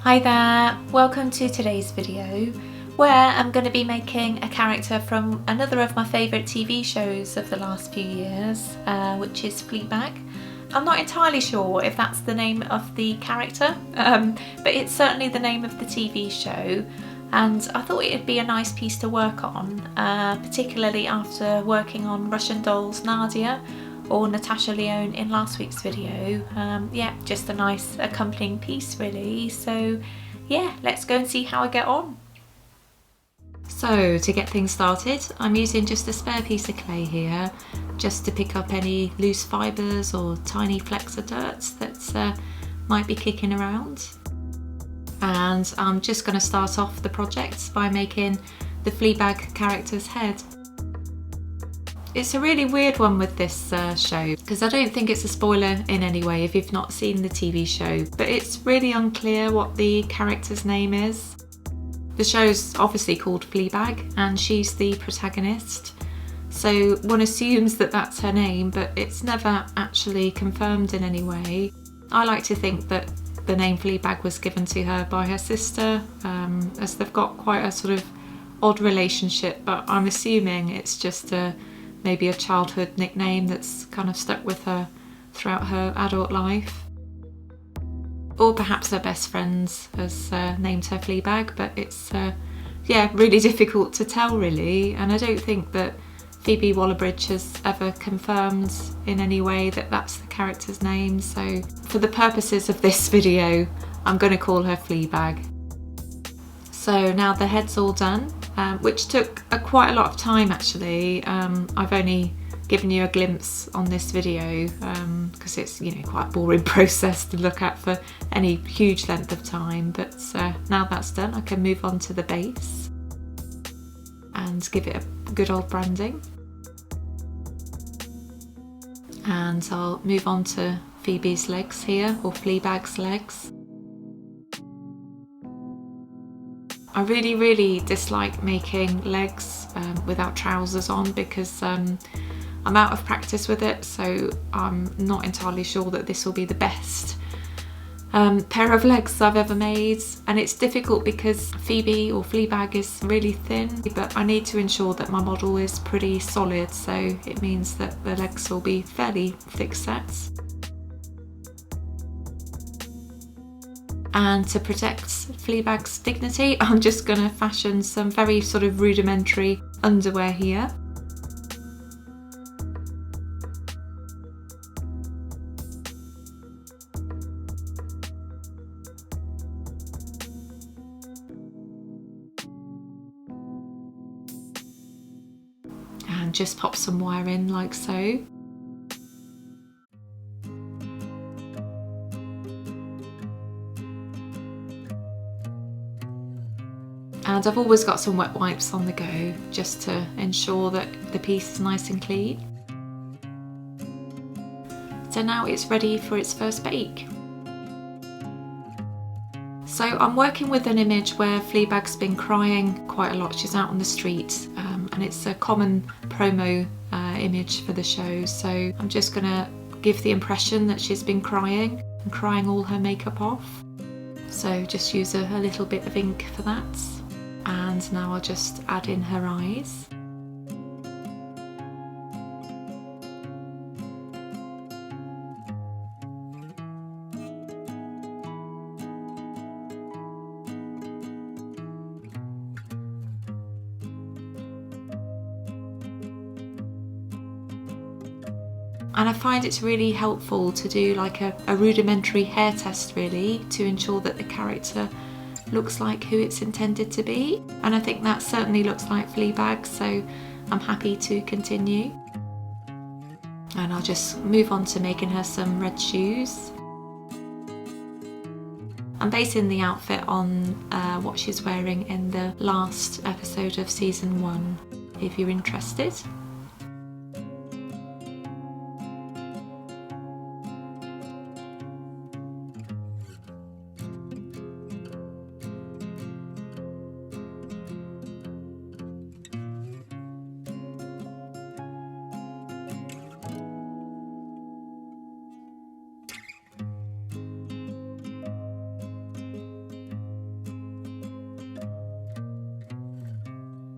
Hi there, welcome to today's video where I'm going to be making a character from another of my favourite TV shows of the last few years, which is Fleabag. I'm not entirely sure if that's the name of the character, but it's certainly the name of the TV show, and I thought it'd be a nice piece to work on, particularly after working on Russian Doll's Nadia or Natasha Lyonne in last week's video. Yeah, just a nice accompanying piece really. So yeah, let's go and see how I get on. So to get things started, I'm using just a spare piece of clay here, just to pick up any loose fibres or tiny flecks of dirt that might be kicking around. And I'm just going to start off the project by making the Fleabag character's head. It's a really weird one with this show, because I don't think it's a spoiler in any way if you've not seen the TV show, but it's really unclear what the character's name is. The show's obviously called Fleabag and she's the protagonist, so one assumes that that's her name, but it's never actually confirmed in any way. I like to think that the name Fleabag was given to her by her sister, as they've got quite a sort of odd relationship, but I'm assuming it's just maybe a childhood nickname that's kind of stuck with her throughout her adult life. Or perhaps her best friends has named her Fleabag, but it's yeah, really difficult to tell really, and I don't think that Phoebe Waller-Bridge has ever confirmed in any way that that's the character's name, so for the purposes of this video I'm going to call her Fleabag. So now the head's all done, which took quite a lot of time actually. I've only given you a glimpse on this video because it's, you know, quite a boring process to look at for any huge length of time, but now that's done I can move on to the base and give it a good old branding. And I'll move on to Phoebe's legs here, or Fleabag's legs. I really dislike making legs without trousers on because I'm out of practice with it, so I'm not entirely sure that this will be the best pair of legs I've ever made. And it's difficult because Phoebe or Fleabag is really thin, but I need to ensure that my model is pretty solid, so it means that the legs will be fairly thick set. And to protect Fleabag's dignity, I'm just going to fashion some very sort of rudimentary underwear here. And just pop some wire in like so. And I've always got some wet wipes on the go just to ensure that the piece is nice and clean. So now it's ready for its first bake. So I'm working with an image where Fleabag's been crying quite a lot. She's out on the street and it's a common promo image for the show. So I'm just going to give the impression that she's been crying and crying all her makeup off. So just use a little bit of ink for that. And now I'll just add in her eyes. And I find it's really helpful to do like a rudimentary hair test really, to ensure that the character looks like who it's intended to be, and I think that certainly looks like Fleabag, so I'm happy to continue. And I'll just move on to making her some red shoes. I'm basing the outfit on what she's wearing in the last episode of season 1, if you're interested.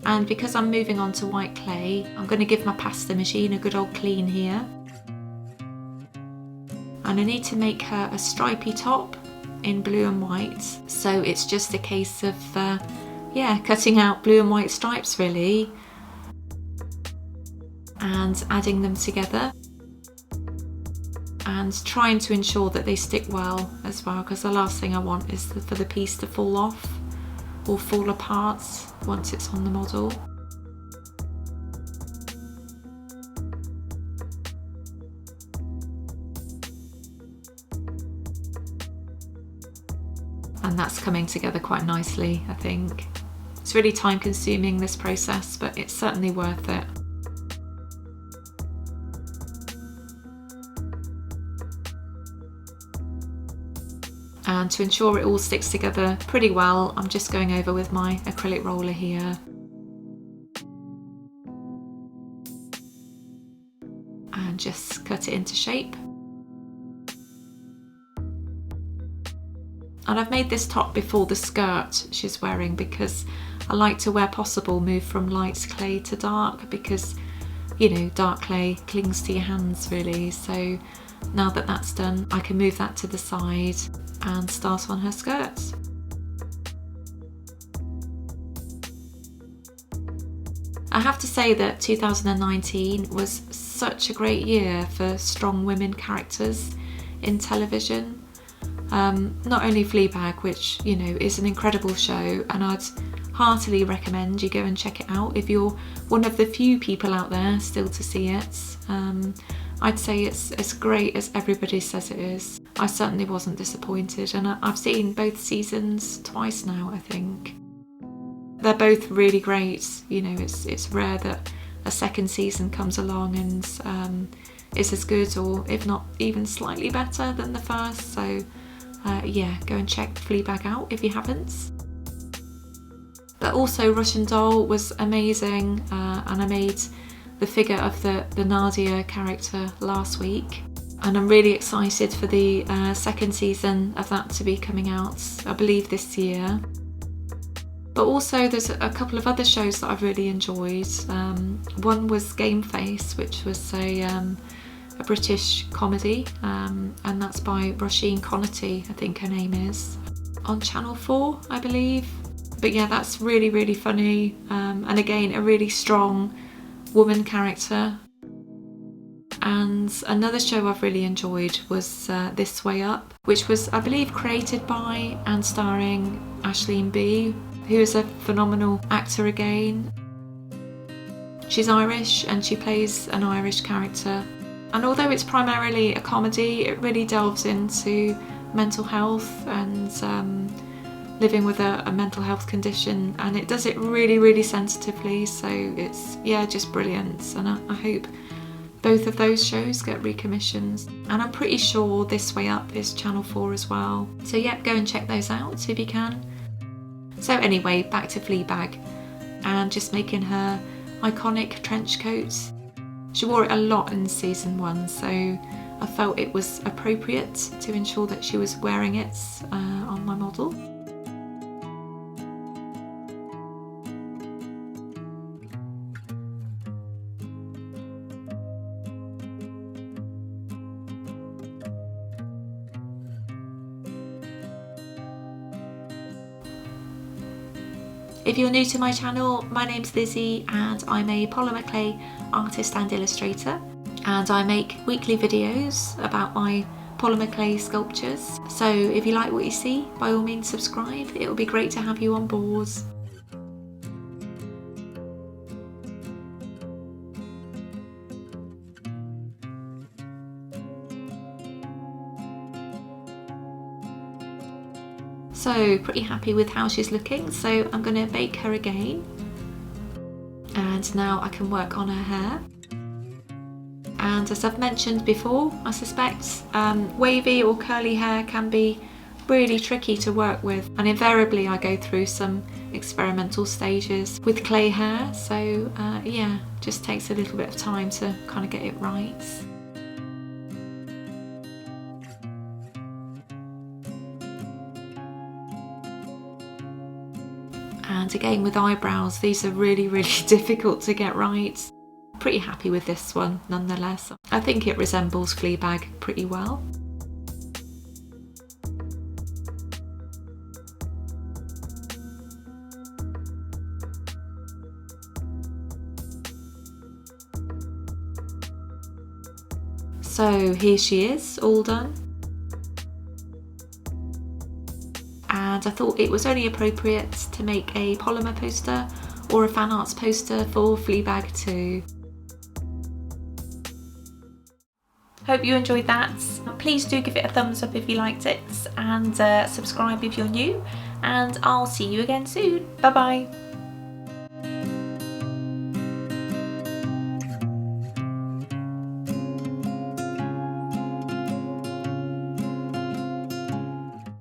And because I'm moving on to white clay, I'm going to give my pasta machine a good old clean here. And I need to make her a stripy top in blue and white. So it's just a case of, yeah, cutting out blue and white stripes really. And adding them together. And trying to ensure that they stick well as well, because the last thing I want is for the piece to fall off or fall apart once it's on the model. And that's coming together quite nicely, I think. It's really time consuming, this process, but it's certainly worth it. And to ensure it all sticks together pretty well, I'm just going over with my acrylic roller here. And just cut it into shape. And I've made this top before the skirt she's wearing because I like to, where possible, move from light clay to dark because, you know, dark clay clings to your hands really. So now that that's done, I can move that to the side and start on her skirts. I have to say that 2019 was such a great year for strong women characters in television. Not only Fleabag, which, you know, is an incredible show, and I'd heartily recommend you go and check it out if you're one of the few people out there still to see it. I'd say it's as great as everybody says it is. I certainly wasn't disappointed, and I've seen both seasons twice now, I think. They're both really great. You know, it's rare that a second season comes along and is as good, or if not even slightly better than the first. So yeah, go and check Fleabag out if you haven't. But also Russian Doll was amazing, and I made the figure of the Nadia character last week, and I'm really excited for the second season of that to be coming out, I believe this year. But also there's a couple of other shows that I've really enjoyed. One was Game Face, which was a British comedy, and that's by Roisin Conaty, I think her name is, on Channel 4 I believe. But yeah, that's really, really funny, and again a really strong woman character. And another show I've really enjoyed was This Way Up, which was, I believe, created by and starring Aisling Bea, who is a phenomenal actor again. She's Irish and she plays an Irish character. And although it's primarily a comedy, it really delves into mental health and living with a mental health condition, and it does it really, really sensitively. So it's, yeah, just brilliant. And I hope both of those shows get recommissioned. And I'm pretty sure This Way Up is Channel 4 as well. So yeah, go and check those out if you can. So anyway, back to Fleabag and just making her iconic trench coat. She wore it a lot in season 1, so I felt it was appropriate to ensure that she was wearing it on my model. If you're new to my channel, my name's Lizzie and I'm a polymer clay artist and illustrator, and I make weekly videos about my polymer clay sculptures. So if you like what you see, by all means subscribe. It will be great to have you on board. So pretty happy with how she's looking, so I'm going to bake her again. And now I can work on her hair. And as I've mentioned before, I suspect wavy or curly hair can be really tricky to work with, and invariably I go through some experimental stages with clay hair, so yeah, just takes a little bit of time to kind of get it right. And again with eyebrows, these are really difficult to get right. Pretty happy with this one nonetheless. I think it resembles Fleabag pretty well. So here she is, all done. And I thought it was only appropriate to make a Polymer poster or a fan arts poster for Fleabag too. Hope you enjoyed that. Please do give it a thumbs up if you liked it, and subscribe if you're new, and I'll see you again soon. Bye bye.